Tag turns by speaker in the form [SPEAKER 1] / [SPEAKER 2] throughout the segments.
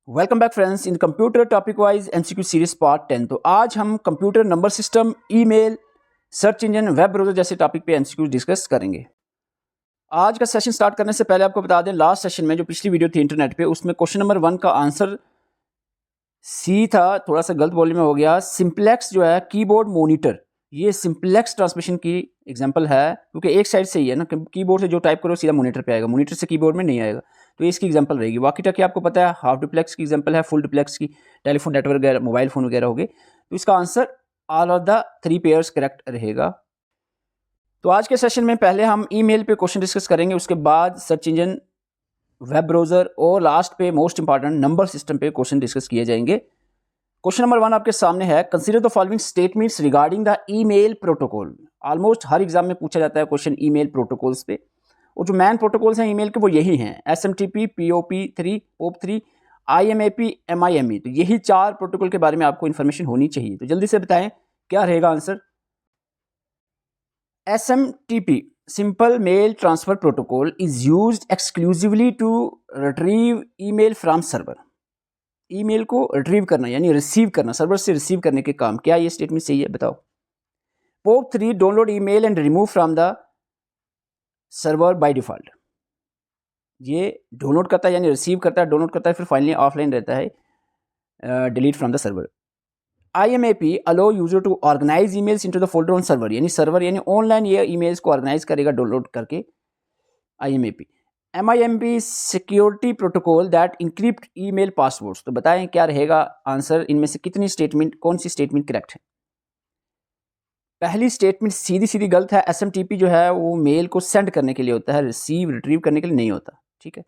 [SPEAKER 1] Welcome back friends इन computer topic wise MCQ series part 10। तो आज हम computer number system, email, search engine, web browser जैसे topic पे MCQ discuss करेंगे। आज का सेशन स्टार्ट करने से पहले आपको बता दें, लास्ट सेशन में जो पिछली वीडियो थी इंटरनेट पे, उसमें क्वेश्चन नंबर 1 का आंसर सी था, थोड़ा सा गलत बोलने में हो गया। सिंप्लेक्स जो है कीबोर्ड मॉनिटर, ये सिंप्लेक्स ट्रांसमिशन की एग्जांपल है, क्योंकि एक साइड से ही है ना, कीबोर्ड से जो टाइप करो सीधा मॉनिटर पे आएगा, मॉनिटर से कीबोर्ड में नहीं आएगा। तो ये इसकी एग्जांपल रहेगी। वॉकी टॉकी आपको पता है, हाफ डुप्लेक्स की एग्जांपल है, फुल डुप्लेक्स की टेलीफोन नेटवर्क वगैरह, मोबाइल फोन वगैरह हो गए। तो इसका answer all of the 3 pairs correct रहेगा। तो आज के सेशन में पहले हम ईमेल पे क्वेश्चन डिस्कस करेंगे, उसके बाद सर्च इंजन, वेब ब्राउज़र और लास्ट पे मोस्ट इंपॉर्टेंट नंबर सिस्टम पे क्वेश्चन डिस्कस किए जाएंगे। क्वेश्चन नंबर 1 आपके सामने है, consider the following statements regarding the email protocol. Almost her exam में पूछा जाता है क्वेश्चन ईमेल प्रोटोकॉल्स पे, और जो मैन प्रोटोकॉल्स हैं ईमेल के वो यही हैं, SMTP, POP3, POP3, IMAP, MIME। तो यही 4 प्रोटोकॉल के बारे में आपको इन्फॉर्मेशन होनी चाहिए। तो जल्दी से बताएं क्या रहेगा answer. SMTP simple mail transfer protocol is used exclusively to retrieve email from server. Email को रिट्रीव करना यानी रिसीव करना, सर्वर से रिसीव करने के काम। क्या ये स्टेटमेंट सही है, बताओ। POP3 download email and remove from the server by default. ये डाउनलोड करता है यानी रिसीव करता है, डाउनलोड करता है, फिर फाइनली ऑफलाइन रहता है, delete from the server. IMAP allow user to organise emails into the folder on server, यानी सर्वर यानी ऑनलाइन ये ईमेल्स को ऑर्गेनाइज करेगा डाउनलोड करके, IMAP। MIME security protocol that encrypt email passwords. तो बताएं क्या रहेगा आंसर, इनमें से कितनी स्टेटमेंट, कौन सी स्टेटमेंट करेक्ट है। पहली स्टेटमेंट सीधी सीधी गलत है। SMTP जो है वो मेल को सेंड करने के लिए होता है, रिसीव रिट्रीव करने के लिए नहीं होता, ठीक है।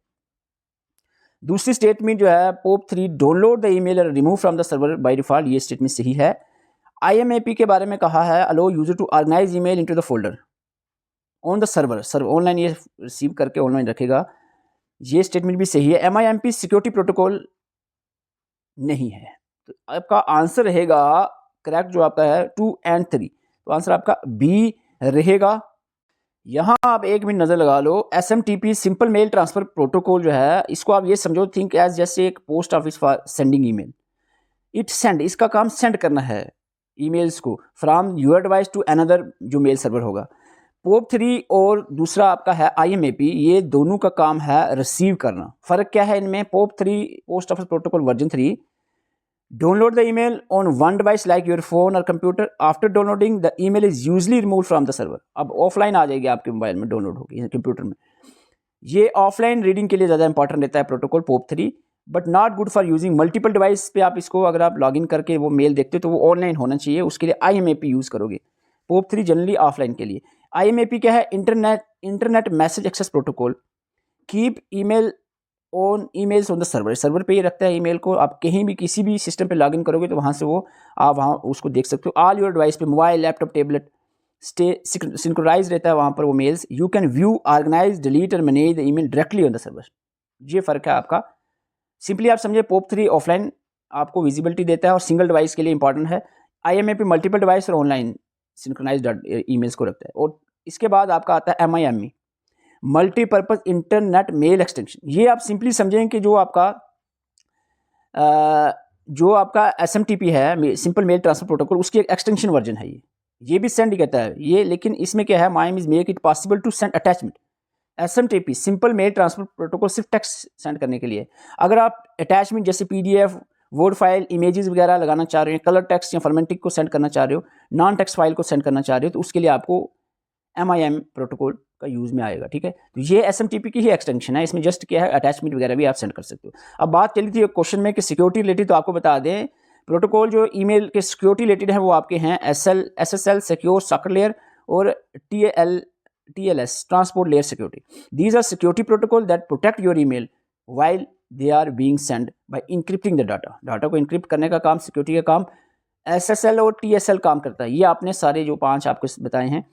[SPEAKER 1] दूसरी स्टेटमेंट जो है POP3 डाउनलोड द ईमेल और remove from the server by default, ये स्टेटमेंट सही है। IMAP के बारे में कहा है, allow user to organize email into the folder on the server, online ये रिसीव करके ऑनलाइन रखेगा, ये स्टेटमेंट भी सही है। MIME सिक्योरिटी प्रोटोकॉल नहीं है। तो आपका आंसर रहेगा करेक्ट जो आपका है 2 और 3। तो आंसर आपका बी रहेगा। यहाँ आप एक मिनट नज़र लगा लो। SMTP simple mail transfer protocol जो है, इसको आप ये समझो, थिंक एज जैसे एक post office for sending email. It send, इसका काम सेंड करना है ईमेल्स को from your device to another जो मेल सर्वर होगा। POP3 और दूसरा आपका है IMAP, ये दोनों का काम है रिसीव करना। फ़र्क क्या है इनमें। POP3 post office protocol version 3 download the email on one device like your phone और computer. After downloading the email is usually remove from the server. अब ऑफलाइन आ जाएगी, आपके मोबाइल में डाउनलोड होगी, कंप्यूटर में। ये ऑफलाइन रीडिंग के लिए ज़्यादा इंपॉर्टेंट रहता है protocol POP3, but not good for using multiple device पे। आप इसको अगर आप लॉगिन करके वो मेल देखते हो तो वो ऑनलाइन होना चाहिए, उसके लिए IMAP यूज़ करोगे। POP3 जनरली ऑफलाइन के लिए। IMAP क्या है, internet message access protocol. Keep email on emails on the server, server पे ही रखता है ईमेल को। आप कहीं भी किसी भी सिस्टम पे लॉगिन करोगे तो वहाँ से वो आप वहाँ उसको देख सकते हो। ऑल योर डिवाइस पे, mobile, laptop, tablet, stay synchronize रहता है वहाँ पर वो mails. You can view, organize, delete और manage the email directly on the server. ये फ़र्क है आपका। सिंपली आप समझे, POP3 ऑफलाइन आपको विजिबिलिटी देता है और सिंगल डिवाइस के लिए इंपॉर्टेंट है। IMAP मल्टीपल डिवाइस और ऑनलाइन सिंक्रोनाइज ईमेल्स को रखता है। और इसके बाद आपका आता है MIME multipurpose internet mail extension. ये आप सिंपली समझें कि जो आपका SMTP है, सिंपल मेल ट्रांसफर प्रोटोकॉल, उसकी एक एक्सटेंशन वर्जन है ये भी सेंड ही कहता है ये। लेकिन इसमें क्या है, MIME is make it possible to send attachment. SMTP simple mail transfer protocol सिर्फ टेक्स्ट सेंड करने के लिए। अगर आप अटैचमेंट जैसे PDF, वर्ड फाइल, इमेजेस वगैरह लगाना चाह रहे हो, कलर टेक्स्ट या फॉर्मेटिक को सेंड करना चाह रहे हो, नॉन टेक्स्ट फाइल को सेंड करना चाह रहे हो, तो उसके लिए आपको MIME प्रोटोकॉल का यूज़ में आएगा, ठीक है। तो ये SMTP की ही एक्सटेंशन है, इसमें जस्ट क्या है, अटैचमेंट वगैरह भी आप सेंड कर सकते हो। अब बात चली थी क्वेश्चन में कि सिक्योरिटी रिलेटेड, तो आपको बता दें प्रोटोकॉल जो ईमेल के सिक्योरिटी रिलेटेड है वो आपके हैं SSL सिक्योर सॉकेट लेयर और TLS transport layer security. These are security protocol that protect your email while they are being send by encrypting the data. Data को इंक्रिप्ट करने का काम, सिक्योरिटी का काम SSL और TSL काम करता है। ये आपने सारे जो 5 आपको बताए हैं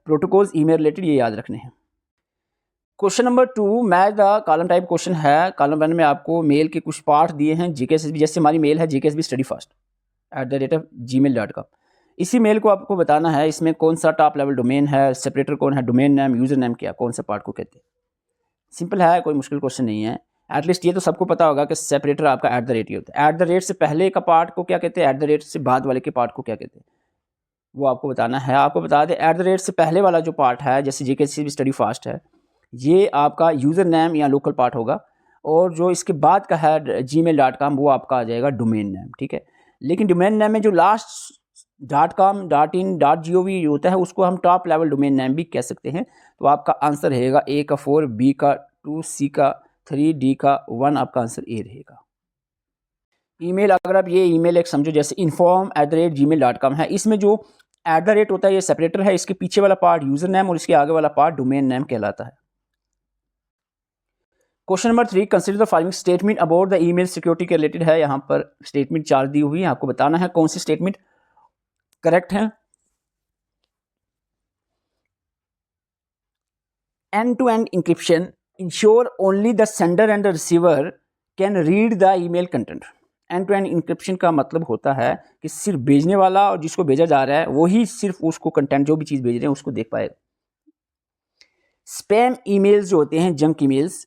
[SPEAKER 1] प्रोटोकॉल्स ईमेल रिलेटेड, ये याद रखने हैं। Question number 2 match the column type question है। कॉलम 1 में आपको मेल के कुछ पार्ट दिए हैं, GKSB, जैसे हमारी मेल है GKSB@gmail.com। इसी मेल को आपको बताना है इसमें कौन सा टॉप लेवल डोमेन है, सेपरेटर कौन है, डोमेन नेम, यूज़र नेम क्या, कौन सा पार्ट को कहते हैं। सिंपल है, कोई मुश्किल क्वेश्चन नहीं है। एटलीस्ट ये तो सबको पता होगा कि सेपरेटर आपका एट द रेट ही होता है। एट द रेट से पहले का पार्ट को क्या कहते हैं, एट द रेट से बाद वाले के पार्ट को क्या कहते हैं, वो आपको बताना है। आपको बता दें एट द रेट से पहले वाला जो पार्ट है, जैसे JKCB स्टडी फास्ट है, ये आपका यूज़र नेम या लोकल पार्ट होगा, और जो इसके बाद का है gmail.com वो आपका आ जाएगा डोमेन नेम, ठीक है। लेकिन डोमेन नेम में जो लास्ट .com .in .gov होता है उसको हम टॉप लेवल डोमेन नेम भी कह सकते हैं। तो आपका आंसर रहेगा A का 4, B का 2, C का 3, D का 1, आपका आंसर A रहेगा। ईमेल, अगर आप ये ईमेल एक समझो जैसे inform@gmail.com है, इसमें जो एट द रेट होता है ये सेपरेटर है, इसके पीछे वाला पार्ट यूज़र नेम और इसके आगे वाला पार्ट डोमेन नेम कहलाता है। Question number 3, consider the following statement about the email security के रिलेटेड है। यहाँ पर स्टेटमेंट 4 दी हुई है, आपको बताना है कौन सी स्टेटमेंट करेक्ट है। end-to-end encryption ensure only the sender and the receiver can read the email content। end-to-end encryption का मतलब होता है कि सिर्फ भेजने वाला और जिसको भेजा जा रहा है वही सिर्फ उसको कंटेंट, जो भी चीज़ भेज रहे हैं उसको देख पाएगा। स्पैम ईमेल्स जो होते हैं, junk emails,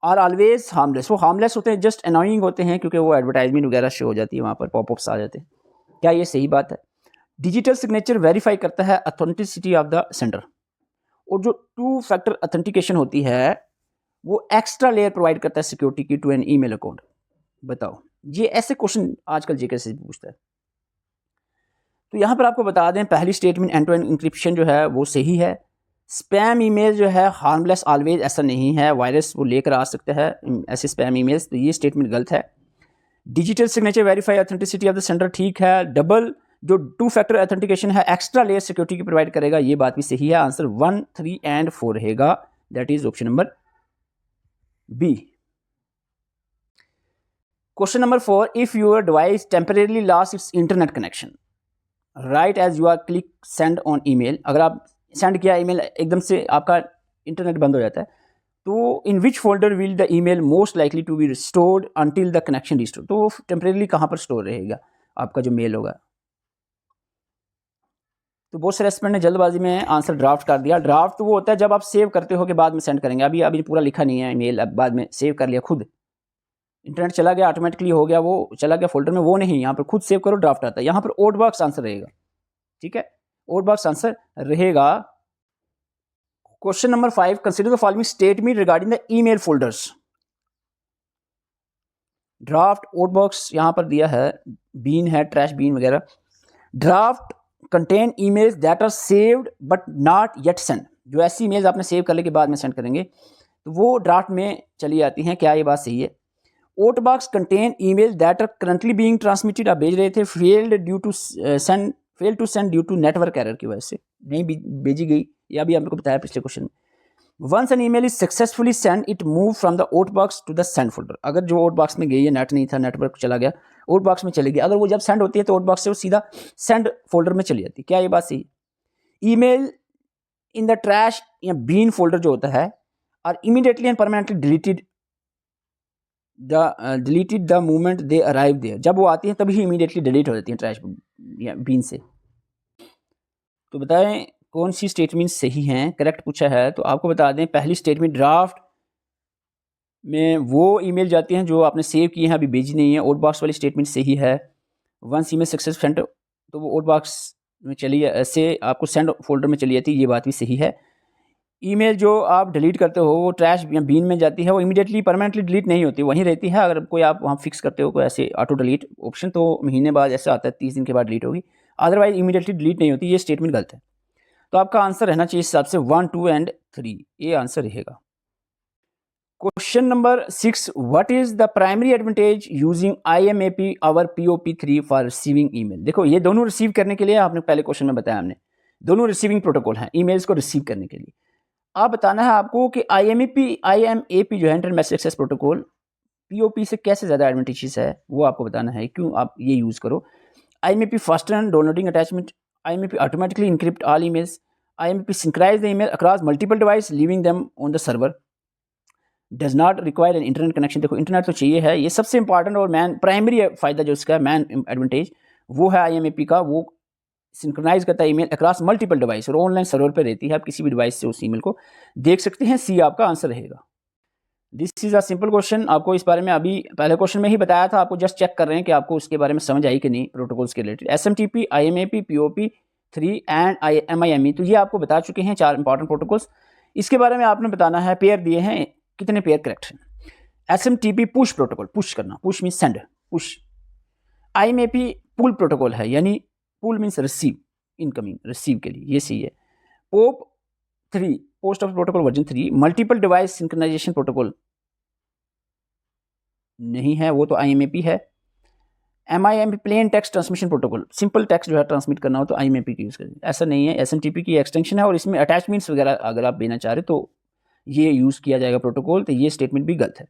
[SPEAKER 1] are always harmless. वो हार्मलेस होते हैं, जस्ट अनोइंग होते हैं क्योंकि वो एडवर्टाइजमेंट वगैरह शो हो जाती है, वहाँ पर पॉपअप्स आ जाते हैं। क्या ये सही बात है? डिजिटल सिग्नेचर वेरीफाई करता है ऑथेंटिसिटी ऑफ द सेंडर, और जो 2 फैक्टर ऑथेंटिकेशन होती है वो एक्स्ट्रा लेयर प्रोवाइड करता है सिक्योरिटी की टू एन ईमेल अकाउंट। बताओ, ये ऐसे क्वेश्चन आजकल JK से पूछता है। तो यहाँ पर आपको बता दें पहली statement end to end encryption जो है वो सही है। स्पैम ईमेल जो है हार्मलेस ऑलवेज ऐसा नहीं है, वायरस वो लेकर आ सकता है ऐसे स्पैम ईमेल्स, तो ये स्टेटमेंट गलत है। Digital signature verify authenticity of the sender ठीक है। डबल जो 2 फैक्टर ऑथेंटिकेशन है एक्स्ट्रा लेयर सिक्योरिटी की प्रोवाइड करेगा, ये बात भी सही है। आंसर 1, 3 एंड 4 रहेगा, that is option number B। Question number 4, if your device temporarily lost its internet connection right as you are click send on email. अगर आप सेंड किया ईमेल, एकदम से आपका इंटरनेट बंद हो जाता है, तो in which folder will the email most likely to be restored until the connection restored. तो टेम्परेली कहाँ पर स्टोर रहेगा आपका जो मेल होगा। तो बहुत से रेस्पोंडेंट ने जल्दबाजी में आंसर ड्राफ्ट कर दिया। ड्राफ्ट तो वो होता है जब आप सेव करते हो कि बाद में सेंड करेंगे, अभी पूरा लिखा नहीं है ईमेल, अब बाद में सेव कर लिया खुद, इंटरनेट चला गया ऑटोमेटिकली हो गया, वो चला गया फोल्डर में, वो नहीं, यहाँ पर खुद सेव करो ड्राफ्ट आता है। यहाँ पर आउट बॉक्स आंसर रहेगा, ठीक है, आउट बॉक्स आंसर रहेगा। Question number 5, consider the following statement regarding the email folders. Draft, out box यहाँ पर दिया है, बीन है, ट्रैश बीन वगैरह। Draft contain emails that are saved but not yet send. जो ऐसी ईमेल्स आपने सेव करने के बाद में सेंड करेंगे तो वो ड्राफ्ट में चली जाती हैं। क्या ये बात सही है? Outbox contain email that are currently being transmitted, आप भेज रहे थे, fail to send due to network error की वजह से नहीं भेजी गई, या भी आपको बताया पिछले क्वेश्चन में। Once an email is successfully send it move from the outbox to the send folder. अगर जो आउटबॉक्स में गई है, नेट नहीं था, नेटवर्क चला गया, आउटबॉक्स में चली गई, अगर वो जब सेंड होती है तो आउटबॉक्स से वो सीधा सेंड फोल्डर में चली जाती है। क्या ये बात सही? ईमेल इन द ट्रैश या बीन फोल्डर जो होता है और immediately and permanently deleted the moment they arrive there. जब वो आती हैं तभी इमीडिएटली डिलीट हो जाती हैं ट्रैश या बीन से। तो बताएं कौन सी स्टेटमेंट सही हैं, करेक्ट पूछा है। तो आपको बता दें पहली स्टेटमेंट, ड्राफ्ट में वो ईमेल जाती हैं जो आपने सेव की हैं, अभी भेजी नहीं है। आउटबॉक्स वाली स्टेटमेंट सही है। वंस ईमेल सक्सेस सेंड तो वो आउटबॉक्स में चली ऐसे आपको सेंड फोल्डर में चली जाती है, ये बात भी सही है। ईमेल जो आप डिलीट करते हो वो ट्रैश या बीन में जाती है, वो इमीडिएटली परमानेंटली डिलीट नहीं होती, वहीं रहती है। अगर कोई आप वहाँ फिक्स करते हो कोई ऐसे ऑटो डिलीट ऑप्शन, तो महीने बाद ऐसा आता है 30 दिन के बाद डिलीट होगी, अदरवाइज इमीडिएटली डिलीट नहीं होती। ये स्टेटमेंट गलत है। तो आपका आंसर रहना चाहिए इस हिसाब से 1, 2 एंड 3, ये आंसर रहेगा। Question number 6, what is the primary advantage using IMAP और POP3 फॉर रिसीविंग ईमेल। देखो ये दोनों रिसीव करने के लिए, आपने पहले क्वेश्चन में बताया, हमने दोनों रिसीविंग प्रोटोकॉल हैं ईमेल्स को रिसीव करने के लिए। आप बताना है आपको कि IMAP जो है internet message access protocol, POP से कैसे ज़्यादा एडवांटेजेस है, वो आपको बताना है, क्यों आप ये यूज़ करो। IMAP faster and downloading attachment, IMAP automatically encrypt all emails, IMAP synchronize the email across multiple devices leaving them on the server, does not require an internet connection। देखो इंटरनेट तो चाहिए है, ये सबसे इंपॉर्टेंट और man primary फ़ायदा जो इसका मैन एडवांटेज वो है IMAP का। वो सिंक्रोनाइज करता है ईमेल अक्रॉस मल्टीपल डिवाइस और ऑनलाइन सर्वर पर रहती है, आप किसी भी डिवाइस से उस ईमेल को देख सकते हैं। सी आपका आंसर रहेगा। This is a simple question. आपको इस बारे में अभी पहले क्वेश्चन में ही बताया था, आपको जस्ट चेक कर रहे हैं कि आपको उसके बारे में समझ आई कि नहीं प्रोटोकॉल्स के related. SMTP, IMAP, POP 3 and MIME, तो ये आपको बता चुके हैं 4 इंपॉर्टेंट प्रोटोकॉल्स। इसके बारे में आपने बताना है, पेयर दिए हैं, कितने पेयर करेक्ट हैं। SMTP पुश प्रोटोकॉल, पुश करना, push means send, push. IMAP pull protocol है, यानी pull means receive, incoming, receive के लिए, ये सही है। POP 3 post office protocol version 3। Multiple device synchronisation protocol नहीं है, वो तो IMAP है। MIMP plain text transmission protocol, simple text जो है ट्रांसमिट करना हो तो IMAP की यूज़ करें, ऐसा नहीं है। SMTP की एक्सटेंशन है और इसमें अटैचमेंट्स वगैरह अगर आप देना चाह रहे तो ये यूज़ किया जाएगा प्रोटोकॉल, तो ये स्टेटमेंट भी गलत है।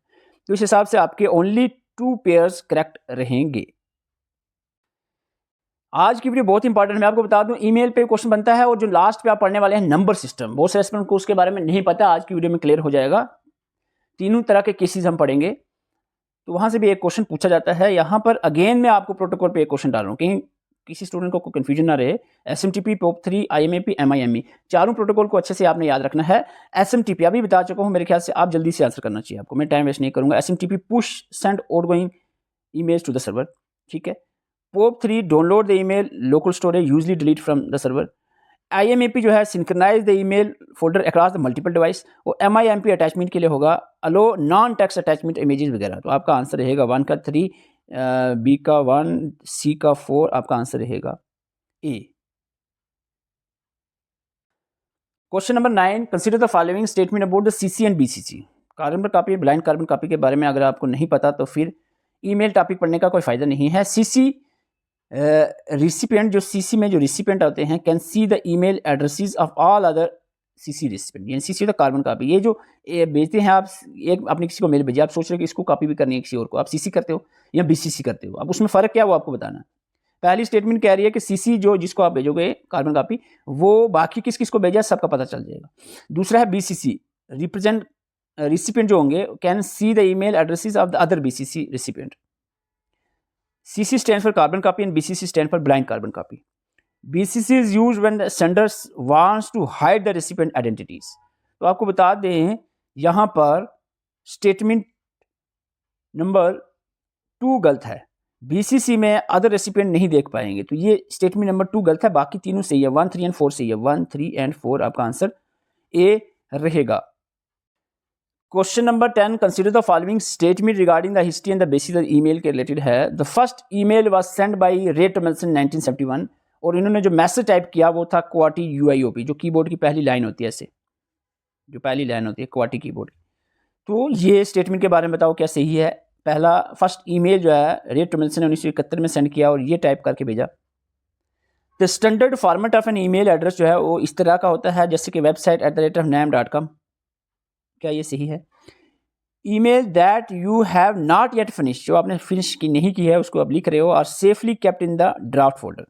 [SPEAKER 1] तो इस हिसाब से आपके ओनली 2 पेयर्स करेक्ट रहेंगे। आज की वीडियो बहुत इंपॉर्टेंट है, मैं आपको बता दूं, ईमेल पे क्वेश्चन बनता है और जो लास्ट पे आप पढ़ने वाले हैं नंबर सिस्टम, बहुत से स्टूडेंट को उसके बारे में नहीं पता, आज की वीडियो में क्लियर हो जाएगा। तीनों तरह के केसेस हम पढ़ेंगे, तो वहां से भी एक क्वेश्चन पूछा जाता है। यहाँ पर अगेन मैं आपको प्रोटोकॉल पे एक क्वेश्चन डाल रहा हूँ, कहीं किसी स्टूडेंट को कंफ्यूजन ना रहे। SMTP, POP 3, IMAP, MIME, चारों प्रोटोकॉल को अच्छे से आपने याद रखना है। SMTP अभी बता चुका हूँ, मेरे ख्याल से आप जल्दी से आंसर करना चाहिए आपको, मैं टाइम वेस्ट नहीं करूँगा। SMTP push send outgoing emails to the server, ठीक है। POP 3 download the email local storage, usually delete from the server. IMAP जो है synchronise the email folder across the multiple device. और MIMP अटैचमेंट के लिए होगा allow non text attachment images वगैरह। तो आपका आंसर रहेगा 1 का 3, B का 1, C का 4, आपका आंसर रहेगा A। Question number 9, consider the following statement about the CC and BCC। Carbon copy, blind carbon copy के बारे में अगर आपको नहीं पता तो फिर ईमेल टॉपिक पढ़ने का कोई फ़ायदा नहीं है। CC रिसिपिएंट, जो CC में जो रिसिपिएंट आते हैं, can see the email addresses of all other CC recipient, यानी CC होता है कार्बन कॉपी। ये जो भेजते हैं आप, एक आपने किसी को मेल भेजा, आप सोच रहे हो कि इसको कॉपी भी करनी है किसी और को, आप CC करते हो या BCC करते हो, अब उसमें फ़र्क क्या है वो आपको बताना है। पहली स्टेटमेंट कह रही है कि CC जो जिसको आप भेजोगे कार्बन कॉपी, वो बाकी किस किस को भेजा सबका पता चल जाएगा। दूसरा है BCC, रिप्रेजेंट रिसिपिएंट जो होंगे can see the email addresses of the other BCC recipient. CC stands for carbon copy and BCC stands for blind carbon copy. BCC is used when the sender wants to hide the recipient identities. तो आपको बता दें यहाँ पर statement number 2 गलत है। BCC में other recipient नहीं देख पाएंगे, तो ये स्टेटमेंट नंबर 2 गलत है, बाकी तीनों सही है। 1, 3 एंड 4 सही है। 1, 3 एंड 4 आपका आंसर A रहेगा। Question number 10, consider the following statement regarding the history and the basis of email के रिलेटेड है। The first email was send by Ray Tomlinson 1971 और इन्होंने जो मैसेज टाइप किया वो था क्वाटी UIOP, जो कीबोर्ड की पहली लाइन होती है, ऐसे जो पहली लाइन होती है क्वाटी कीबोर्ड। तो ये स्टेटमेंट के बारे में बताओ क्या सही है। पहला फर्स्ट ईमेल जो है रे टॉमलिंसन ने 1971 में सेंड किया और ये टाइप करके भेजा। The standard format of an email address जो है वो इस तरह का होता है जैसे कि website@name.com, क्या ये सही है। Email that you have not yet finish, जो आपने फिनिश की नहीं की है उसको अब लिख रहे हो, और safely kept in the draft folder,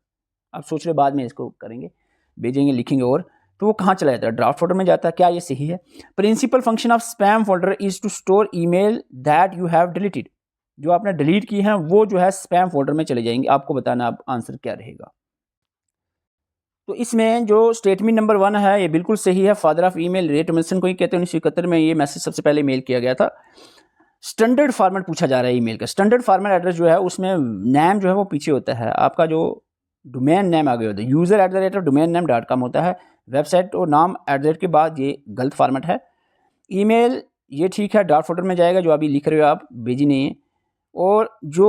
[SPEAKER 1] आप सोच रहे हो बाद में इसको करेंगे, भेजेंगे, लिखेंगे, और तो वो कहाँ चला जाता है, ड्राफ्ट फोल्डर में जाता है, क्या ये सही है। Principal function of spam folder is to store email that you have deleted, जो आपने डिलीट की हैं वो जो है स्पैम फोल्डर में चले जाएंगे। आपको बताना अब आंसर क्या रहेगा। तो इसमें जो स्टेटमेंट नंबर 1 है ये बिल्कुल सही है। फादर ऑफ ईमेल रे टॉमलिंसन को ही कहते हैं, 1971 में ये मैसेज सबसे पहले मेल किया गया था। स्टैंडर्ड फॉर्मेट पूछा जा रहा है ईमेल का। स्टैंडर्ड फॉर्मेट एड्रेस जो है उसमें नेम जो है वो पीछे होता है, आपका जो डोमेन नेम आगे होता है, user@domain-name.com होता है, वेबसाइट और नाम @ के बाद ये गलत फॉर्मेट है। ईमेल ये ठीक है, ड्राफ्ट फोल्डर में जाएगा, जो अभी लिख रहे हो आप, भेजी नहीं है। और जो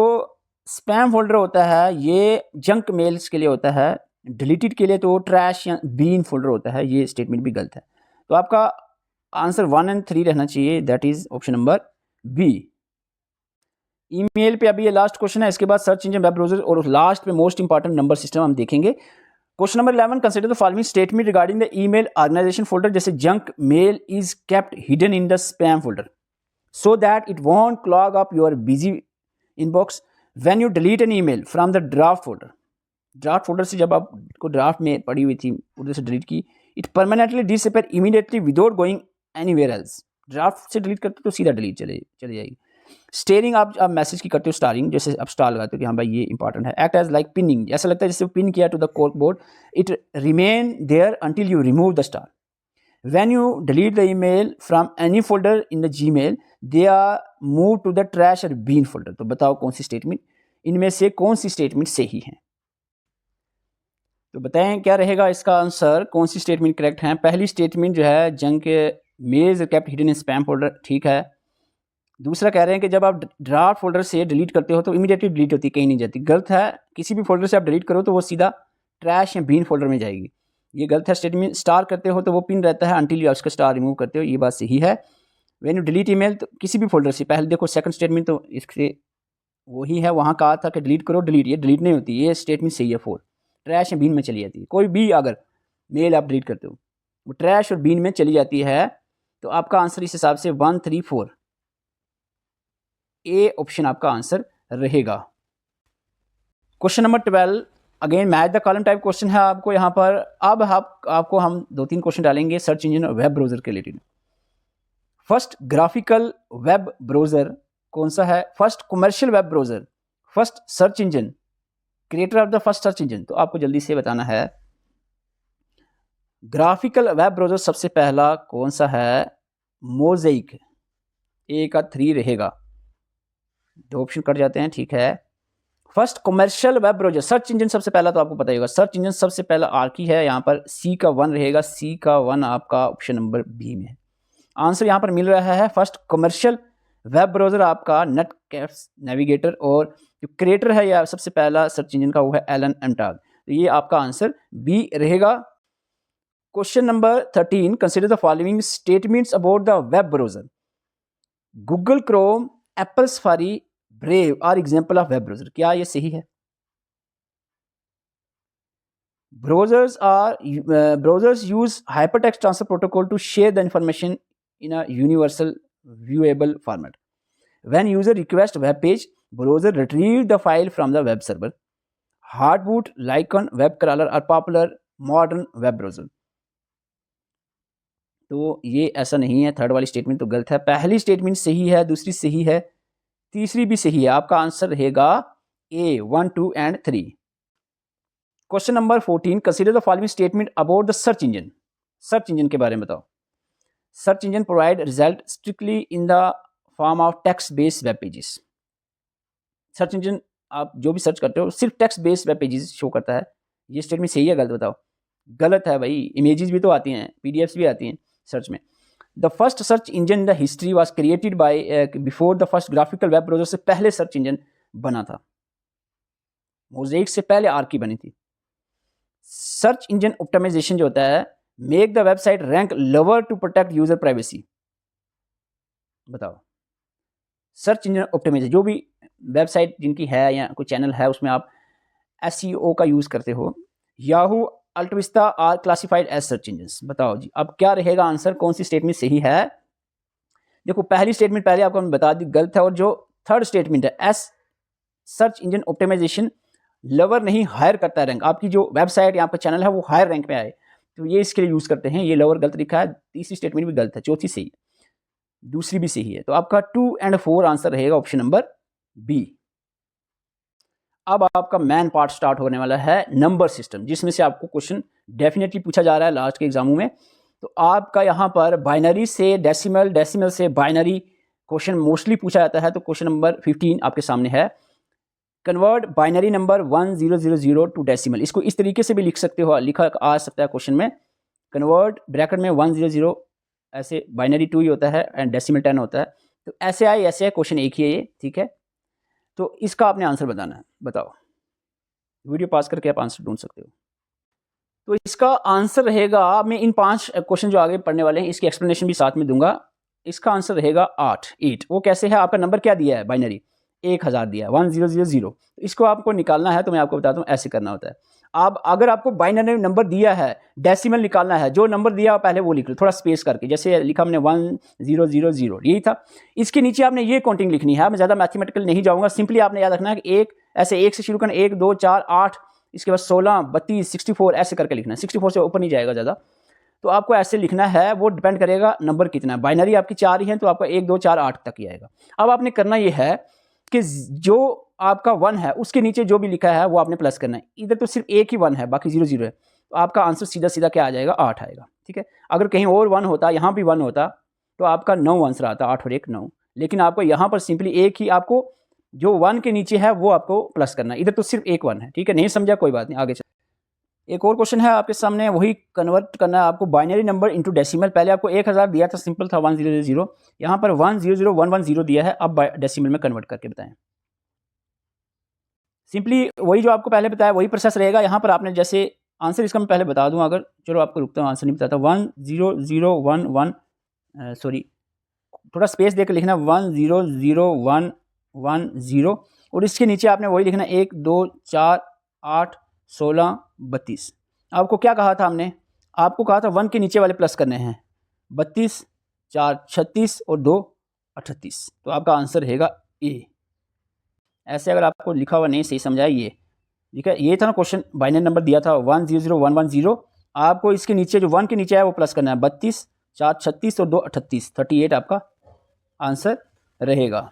[SPEAKER 1] स्पैम फोल्डर होता है ये जंक मेल्स के लिए होता है, डिलीटेड के लिए तो ट्रैश या बीन फोल्डर होता है। ये स्टेटमेंट भी गलत है, तो आपका आंसर 1 एंड 3 रहना चाहिए, that is option number B। Email पे अभी ये लास्ट क्वेश्चन है, इसके बाद सर्च इंजन, वेब ब्राउजर, और लास्ट पे मोस्ट इंपॉर्टेंट नंबर सिस्टम हम देखेंगे। Question number 11, consider the following statement regarding the email organization folder, जैसे junk mail is kept hidden in the spam folder so that it won't clog up your busy inbox when you delete an email from the draft folder. Draft folder से जब आपको draft में पड़ी हुई थी उधर से डिलीट की, it permanently disappear immediately without going anywhere else. Draft से डिलीट करते तो सीधा डिलीट चले जाएगी। स्टेरिंग आप मैसेज की करते हो, स्टारिंग, जैसे आप स्टार लगाते हो कि हाँ भाई ये इंपॉर्टेंट है। एक्ट एज लाइक पिनिंग, ऐसा लगता है जैसे पिन किया to the cork board, it remain there until you remove the star. When you delete the email from any folder in the Gmail they are move to the trash or bin folder. तो बताओ कौन सी statement, इनमें से कौन सी statement सही है? तो बताएं क्या रहेगा इसका आंसर, कौन सी स्टेटमेंट करेक्ट है? पहली स्टेटमेंट जो है junk mails kept hidden in spam folder, ठीक है। दूसरा कह रहे हैं कि जब आप ड्राफ्ट फोल्डर से डिलीट करते हो तो इमीडिएटली डिलीट होती है, कहीं नहीं जाती, गलत है। किसी भी फोल्डर से आप डिलीट करो तो वो सीधा ट्रैश या बीन फोल्डर में जाएगी, ये गलत है स्टेटमेंट। स्टार करते हो तो वो पिन रहता है अंटिल यू उसका स्टार रिमूव करते हो, ये बात सही है। व्हेन यू डिलीट ईमेल तो किसी भी फोल्डर से, पहले देखो सेकंड स्टेटमेंट तो इससे वही है, वहाँ कहा था कि डिलीट करो, डिलीट, ये डिलीट नहीं होती, ये स्टेटमेंट सही है। 4 ट्रैश या बीन में चली जाती है। कोई भी अगर मेल आप डिलीट करते हो वो ट्रैश और बीन में चली जाती है, तो आपका आंसर इस हिसाब से 1, 3, 4 ए ऑप्शन आपका आंसर रहेगा। Question number 12 again match the column type question है आपको यहाँ पर। अब आपको हम 2-3 क्वेश्चन डालेंगे सर्च इंजन और वेब ब्राउजर के related. First graphical web browser कौन सा है? First commercial web browser, first search engine, creator of the first search engine. तो आपको जल्दी से बताना है ग्राफिकल वेब ब्राउजर सबसे पहला कौन सा है? मोज़ेक, ए का 3 रहेगा, 2 ऑप्शन कट जाते हैं, ठीक है। First commercial web browser search engine सबसे पहला, तो आपको पता ही होगा सर्च इंजन सबसे पहला आर्की है, यहाँ पर सी का 1 रहेगा, सी का 1 आपका ऑप्शन नंबर बी में है। आंसर यहाँ पर मिल रहा है फर्स्ट कमर्शियल वेब ब्राउजर आपका नेटकैप्स नेविगेटर, और जो क्रिएटर है या सबसे पहला सर्च इंजन का वो है एलन एम्टाग। तो ये आपका आंसर बी रहेगा। Question number 13 consider the following statements about the web browser. Google Chrome, Apple Safari, Brave are example of web browser. क्या ये सही है? Browsers use hypertext transfer protocol to share the information in a universal viewable format. When user request web page, browser retrieve the file from the web server. Hardboot, Lycon, web crawler are popular modern web browser. तो ये ऐसा नहीं है, third वाली statement तो गलत है। पहली स्टेटमेंट सही है, दूसरी सही है, तीसरी भी सही है। आपका आंसर रहेगा ए 1, 2 and 3। Question number 14 consider the following statement about the search engine. Search engine के बारे में बताओ। Search engine provide result strictly in the form of text based web pages. Search engine आप जो भी सर्च करते हो सिर्फ text based web pages show करता है, ये स्टेटमेंट सही है गलत बताओ? गलत है भाई, इमेजेस भी तो आती हैं, पीडीएफ्स भी आती हैं सर्च में। The first search engine in the history was created by before the first graphical web browser से पहले सर्च इंजन बना था, मोज़ेक से पहले आर्की बनी थी। सर्च इंजन ऑप्टिमाइजेशन जो होता है make the website rank lower to protect user privacy. बताओ सर्च इंजन ऑप्टिमाइजेशन, जो भी वेबसाइट जिनकी है या कोई चैनल है उसमें आप एसईओ का यूज करते हो, Yahoo, AltaVista are classified as search engines. बताओ जी अब क्या रहेगा आंसर, कौन सी स्टेटमेंट सही है? देखो पहली स्टेटमेंट पहले आपको बता दी गलत है, और जो थर्ड स्टेटमेंट है as search engine optimization lower नहीं हायर करता है रैंक, आपकी जो वेबसाइट या आपका चैनल है वो हायर रैंक पे आए, तो ये इसके लिए यूज करते हैं, ये लोअर गलत लिखा है। तीसरी स्टेटमेंट भी गलत है, चौथी सही है, दूसरी भी सही है। तो आपका 2 एंड 4 आंसर रहेगा ऑप्शन नंबर बी। अब आपका मेन पार्ट स्टार्ट होने वाला है नंबर सिस्टम, जिसमें से आपको क्वेश्चन डेफिनेटली पूछा जा रहा है लास्ट के एग्जामों में। तो आपका यहाँ पर बाइनरी से डेसिमल, डेसिमल से बाइनरी क्वेश्चन मोस्टली पूछा जाता है। तो क्वेश्चन नंबर 15 आपके सामने है, convert binary number 1000 to decimal. इसको इस तरीके से भी लिख सकते हो, लिखा आ सकता है क्वेश्चन में, कन्वर्ट ब्रैकेट में 100, ऐसे बाइनरी 2 ही होता है एंड डेसिमल 10 होता है। तो ऐसे आए क्वेश्चन एक ही है ये, ठीक है। तो इसका आपने आंसर बताना है, बताओ। वीडियो पास करके आप आंसर ढूंढ सकते हो। तो इसका आंसर रहेगा, मैं इन 5 क्वेश्चन जो आगे पढ़ने वाले हैं इसकी एक्सप्लेनेशन भी साथ में दूंगा। इसका आंसर रहेगा 8। वो कैसे है, आपका नंबर क्या दिया है बाइनरी 1000 दिया है 1000। इसको आपको निकालना है तो मैं आपको बताता हूँ ऐसे करना होता है। अब अगर आपको बाइनरी नंबर दिया है, डेसिमल निकालना है, जो नंबर दिया पहले वो लिख लो थोड़ा स्पेस करके, जैसे लिखा हमने 1000, यही था। इसके नीचे आपने ये काउंटिंग लिखनी है, मैं ज़्यादा मैथमेटिकल नहीं जाऊँगा, सिंपली आपने याद रखना है कि ऐसे 1 से शुरू करना, 1, 2, 4, 8, इसके बाद 16, 32, 64 ऐसे करके लिखना है, 64 से ऊपर नहीं जाएगा ज़्यादा। तो आपको ऐसे लिखना है, वो डिपेंड करेगा नंबर कितना है। बाइनरी आपकी 4 ही है तो आपका 1, 2, 4, 8 तक ही आएगा। अब आपने करना ये है कि जो आपका 1 है उसके नीचे जो भी लिखा है वो आपने प्लस करना है। इधर तो सिर्फ एक ही 1 है, बाकी 0 है, तो आपका आंसर सीधा सीधा क्या आ जाएगा, 8 आएगा। ठीक है। अगर कहीं और 1 होता, यहाँ भी 1 होता तो आपका 9 आंसर आता, 8 और 1 9। लेकिन आपको यहाँ पर सिंपली एक ही, आपको जो 1 के नीचे है वो आपको प्लस करना है, इधर तो सिर्फ एक 1 है, ठीक है। नहीं समझा कोई बात नहीं, आगे चल। एक और क्वेश्चन है आपके सामने, वही कन्वर्ट करना है आपको बाइनरी नंबर इनटू डेसिमल। पहले आपको 1000 दिया था, सिंपल था 1000, यहाँ पर 100110 दिया है, अब डेसिमल में कन्वर्ट करके बताएं। सिंपली वही जो आपको पहले बताया वही प्रोसेस रहेगा। यहाँ पर आपने जैसे आंसर इसका मैं पहले बता दूं, अगर चलो आपको रुकता हूँ, आंसर नहीं बताता। 10011 सॉरी थोड़ा स्पेस देकर लिखना, 100110 और इसके नीचे आपने वही लिखना 1 2 4 8 16 32। आपको क्या कहा था हमने, आपको कहा था 1 के नीचे वाले प्लस करने हैं, 32 4 36 और 2 38। तो आपका आंसर रहेगा ए। ऐसे अगर आपको लिखा हुआ नहीं सही समझाया, ये ठीक है, ये था ना क्वेश्चन, बाइनरी नंबर दिया था 100110, आपको इसके नीचे जो 1 के नीचे है वो प्लस करना है, 32 4 36 और 2 38, 38 आपका आंसर रहेगा।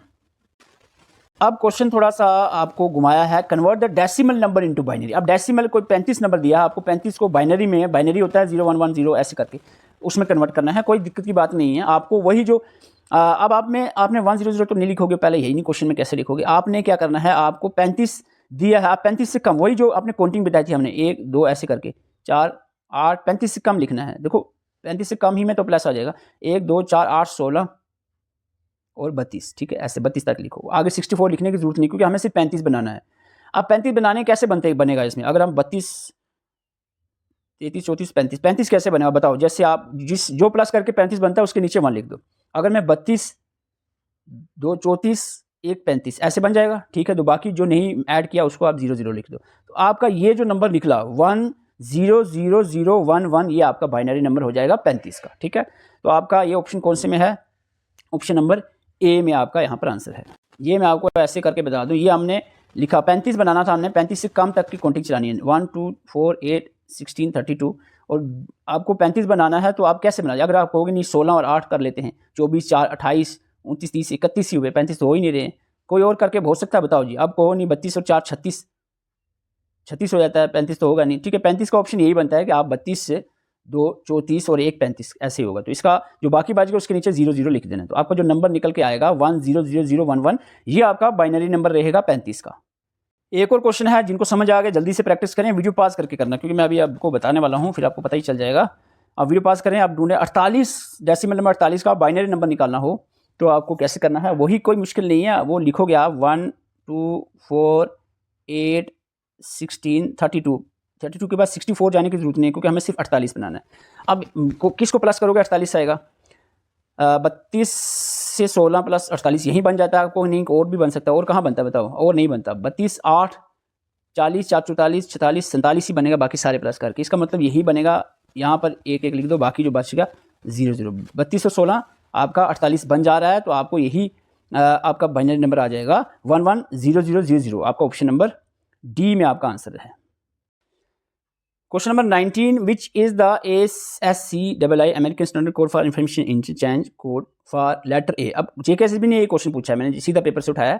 [SPEAKER 1] अब क्वेश्चन थोड़ा सा आपको घुमाया है, convert the decimal number into binary. अब डेसिमल कोई 35 नंबर दिया है आपको, 35 को बाइनरी में, बाइनरी होता है 0110 ऐसे करके उसमें कन्वर्ट करना है, कोई दिक्कत की बात नहीं है। आपको वही जो अब आपने 100 तो नहीं लिखोगे, पहले यही नहीं क्वेश्चन में कैसे लिखोगे, आपने क्या करना है, आपको 35 दिया है, आप 35 से कम, वही जो आपने काउंटिंग बताई थी हमने 1 2 ऐसे करके 4 8, 35 से कम लिखना है। देखो 35 से कम ही में तो प्लस आ जाएगा, 1 2 4 8 16 और 32, ठीक है, ऐसे 32 तक लिखो, आगे 64 लिखने की जरूरत नहीं, क्योंकि हमें सिर्फ 35 बनाना है। अब 35 बनाने कैसे बनेगा इसमें, अगर हम 32 33 34 35 कैसे बनेगा बताओ। जैसे आप जो प्लस करके 35 बनता है उसके नीचे 1 लिख दो। अगर मैं 32 2 34 1 35 ऐसे बन जाएगा, ठीक है। तो बाकी जो नहीं ऐड किया उसको आप 00 लिख दो। तो आपका ये जो नंबर निकला 100011, ये आपका बाइनरी नंबर हो जाएगा 35 का, ठीक है। तो आपका ये ऑप्शन कौन से में है, ऑप्शन नंबर ए में आपका यहाँ पर आंसर है। ये मैं आपको ऐसे करके बता दूँ, ये हमने लिखा 35 बनाना था, हमने 35 से कम तक की काउंटिंग चलानी है, 1 2 4 8 16 32, और आपको 35 बनाना है तो आप कैसे बनाए, अगर आप कहोगे नहीं 16 और 8 कर लेते हैं, 24 4 28 29 30 31 ही हुए, 35 तो हो ही नहीं रहे, कोई और करके हो सकता है बताओ जी। आप कहो नहीं 32 और 4 36 हो जाता है, 35 तो होगा नहीं, ठीक है। 35 का ऑप्शन यही बनता है कि आप 32 से 2 34 और 1 35 ऐसे ही होगा। तो इसका जो बाकी बच गया उसके नीचे 00 लिख देना, तो आपका जो नंबर निकल के आएगा 100011, ये आपका बाइनरी नंबर रहेगा 35 का। एक और क्वेश्चन है, जिनको समझ आ गया जल्दी से प्रैक्टिस करें, वीडियो पास करके करना, क्योंकि मैं अभी आपको बताने वाला हूँ, फिर आपको पता ही चल जाएगा। अब वीडियो पास करें, आप ढूंढें 48 डेसिमल नंबर 48 का बाइनरी नंबर निकालना हो तो आपको कैसे करना है, वही कोई मुश्किल नहीं है, वो लिखोगे आप 1 2 4 8 16 32 के बाद 64 जाने की जरूरत नहीं है, क्योंकि हमें सिर्फ 48 बनाना है। अब किसको प्लस करोगे, 48 आएगा, 32 से 16 प्लस 48 यही बन जाता है, आपको नहीं और भी बन सकता है, और कहाँ बनता है बताओ, और नहीं बनता, 32 8 40 4 44 46 47 ही बनेगा, बाकी सारे प्लस करके। इसका मतलब यही बनेगा, यहाँ पर 1 1 लिख दो, बाकी जो बच गया 00। 32 और 16 आपका 48 बन जा रहा है, तो आपको यही आपका बाइनरी नंबर आ जाएगा 110000, आपका ऑप्शन नंबर डी में आपका आंसर है। Question number 19, which is the ASCII American standard code for information interchange code for letter A. अब JKSSB ने ये क्वेश्चन पूछा है, मैंने सीधा पेपर से उठाया।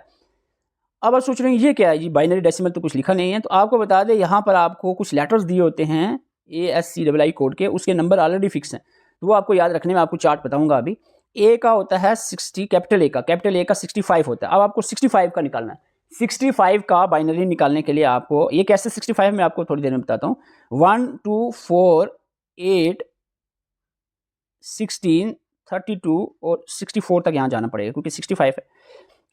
[SPEAKER 1] अब आप सोच रहे हैं ये क्या है जी, बाइनरी डेसिमल तो कुछ लिखा नहीं है, तो आपको बता दें यहाँ पर आपको कुछ लेटर्स दिए होते हैं ASCII कोड के, उसके नंबर ऑलरेडी फिक्स हैं, तो वो आपको याद रखने में आपको चार्ट बताऊंगा अभी। ए का होता है 60, कैपिटल ए का 65 होता है। अब आपको 65 का निकालना है, 65 का बाइनरी निकालने के लिए आपको ये कैसे 65 में आपको थोड़ी देर में बताता हूँ। 1 2 4 8 16 32 और 64 तक यहाँ जाना पड़ेगा, क्योंकि 65 है।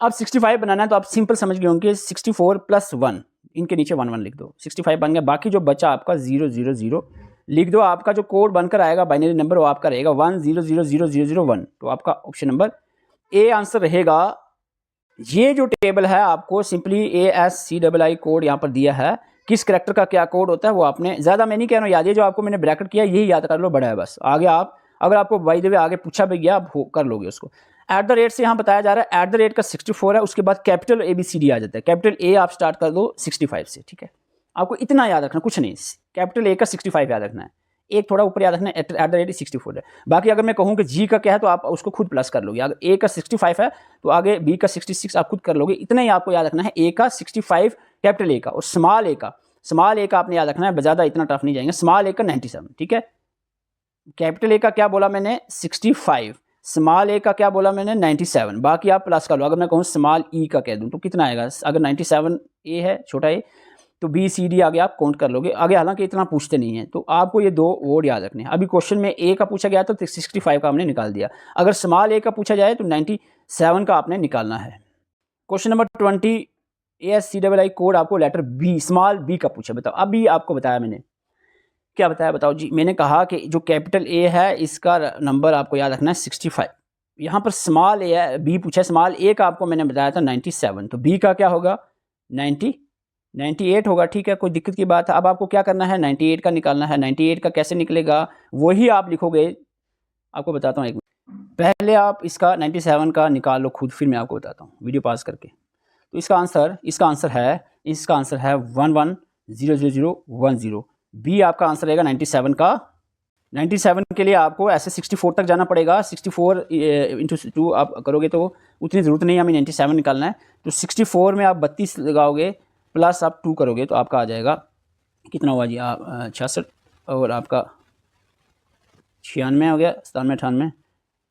[SPEAKER 1] अब 65 बनाना है तो आप सिंपल समझ गए होंगे, 64 प्लस 1, इनके नीचे 1 1 लिख दो, 65 बन गया। बाकी जो बचा आपका 000 लिख दो, आपका जो कोड बनकर आएगा बाइनरी नंबर वो आपका रहेगा 10000001। तो आपका ऑप्शन नंबर ए आंसर रहेगा। ये जो टेबल है आपको सिंपली ASCII कोड यहाँ पर दिया है, किस करेक्टर का क्या कोड होता है वो आपने, ज़्यादा मैं नहीं कह रहा हूँ याद, ये जो आपको मैंने ब्रैकेट किया यही याद कर लो, बड़ा है बस। आगे आप अगर आपको बाय द वे आगे पूछा भी गया आप कर लोगे उसको। @ से यहाँ बताया जा रहा है, @ का 64 है, उसके बाद कैपिटल ABCD आ जाता है, कैपिटल A आप स्टार्ट कर दो 65 से, ठीक है। आपको इतना याद रखना, कुछ नहीं, कैपिटल A का 65 याद रखना है, एक थोड़ा ऊपर याद रखना है, @ 64 है। बाकी अगर मैं कहूँ कि G का क्या है तो आप उसको खुद प्लस कर लोगे, अगर A का 65 है तो आगे B का 66 आप खुद कर लोगे। इतना ही आपको याद रखना है, A का 65 कैपिटल A का, और स्मॉल A का आपने याद रखना है, ज़्यादा इतना टफ नहीं जाएंगे, स्मॉल A का 97, ठीक है। कैपिटल ए का क्या बोला मैंने 65, स्मॉल ए का क्या बोला मैंने 97, बाकी आप प्लस कर लो। अगर मैं कहूँ स्मॉल ई का कह दूँ तो कितना आएगा, अगर 97 ए है छोटा ए तो बी सी डी आगे आप काउंट कर लोगे आगे, हालांकि इतना पूछते नहीं है। तो आपको ये 2 वर्ड याद रखने हैं। अभी क्वेश्चन में ए का पूछा गया तो 65 का हमने निकाल दिया, अगर स्मॉल ए का पूछा जाए तो 97 का आपने निकालना है। क्वेश्चन नंबर 20 ASCII कोड आपको लेटर बी स्मॉल बी का पूछा। बताओ, अभी आपको बताया मैंने, क्या बताया बताओ जी। मैंने कहा कि जो कैपिटल ए है इसका नंबर आपको याद रखना है 65, यहाँ पर स्मॉल ए है, बी पूछा है, स्मॉल ए का आपको मैंने बताया था 97, तो बी का क्या होगा 98 होगा। ठीक है, कोई दिक्कत की बात है। अब आपको क्या करना है 98 का निकालना है। 98 का कैसे निकलेगा वही आप लिखोगे, आपको बताता हूँ एक मिनट। पहले आप इसका 97 का निकाल लो खुद, फिर मैं आपको बताता हूँ वीडियो पास करके। तो इसका आंसर है 11000010। बी आपका आंसर रहेगा 97 का। 97 के लिए आपको ऐसे 64 तक जाना पड़ेगा। 64 × 2 आप करोगे तो उतनी ज़रूरत नहीं है, हमें 97 निकालना है। तो 64 में आप 32 लगाओगे प्लस आप 2 करोगे तो आपका आ जाएगा कितना हुआ जी, 66 और आपका 96 हो गया, 97 98।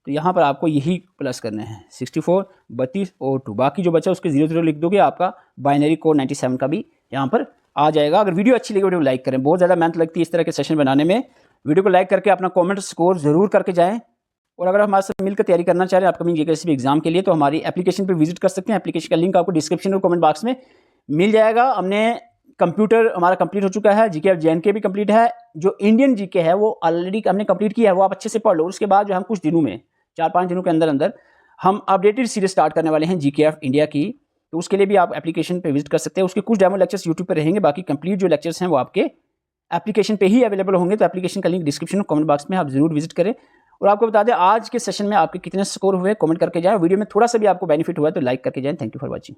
[SPEAKER 1] तो यहाँ पर आपको यही प्लस करने हैं 64 32 और 2, बाकी जो बचा उसके 00 लिख दोगे, आपका बाइनरी कोड 97 का भी यहाँ पर आ जाएगा। अगर वीडियो अच्छी लगे वीडियो को लाइक करें, बहुत ज़्यादा मेहनत लगती है इस तरह के सेशन बनाने में। वीडियो को लाइक करके अपना कमेंट स्कोर ज़रूर करके जाएं। और अगर हमारे साथ मिलकर तैयारी करना चाह रहे हैं अपकमिंग किसी भी एग्जाम के लिए तो हमारी एप्लीकेशन पर विजिट कर सकते हैं। एप्लीकेशन का लिंक आपको डिस्क्रिप्शन और कमेंट बॉक्स में मिल जाएगा। हमने कंप्यूटर हमारा कंप्लीट हो चुका है, जीके और जेएनके भी कंप्लीट है। जो इंडियन जीके है वो ऑलरेडी हमने कंप्लीट किया है, वो आप अच्छे से पढ़ लो। उसके बाद जो हम कुछ दिनों में 4-5 दिनों के अंदर हम अपडेटेड सीरीज स्टार्ट करने वाले हैं जीकेएफ इंडिया की, तो उसके लिए भी आप एप्लीकेशन पे विजिट कर सकते हैं। उसके कुछ डेमो लेक्चर्स यूट्यूब पे रहेंगे, बाकी कंप्लीट जो लेक्चर्स हैं वो आपके एप्लीकेशन पे ही अवेलेबल होंगे। तो एप्लीकेशन का लिंक डिस्क्रिप्शन और कमेंट बॉक्स में आप जरूर विजिट करें। और आपको बता दें आज के सेशन में आपके कितने स्कोर हुए कमेंट करके जाएं। वीडियो में थोड़ा सा भी आपको बेनिफिट हुआ तो लाइक करके जाएं। Thank you for watching.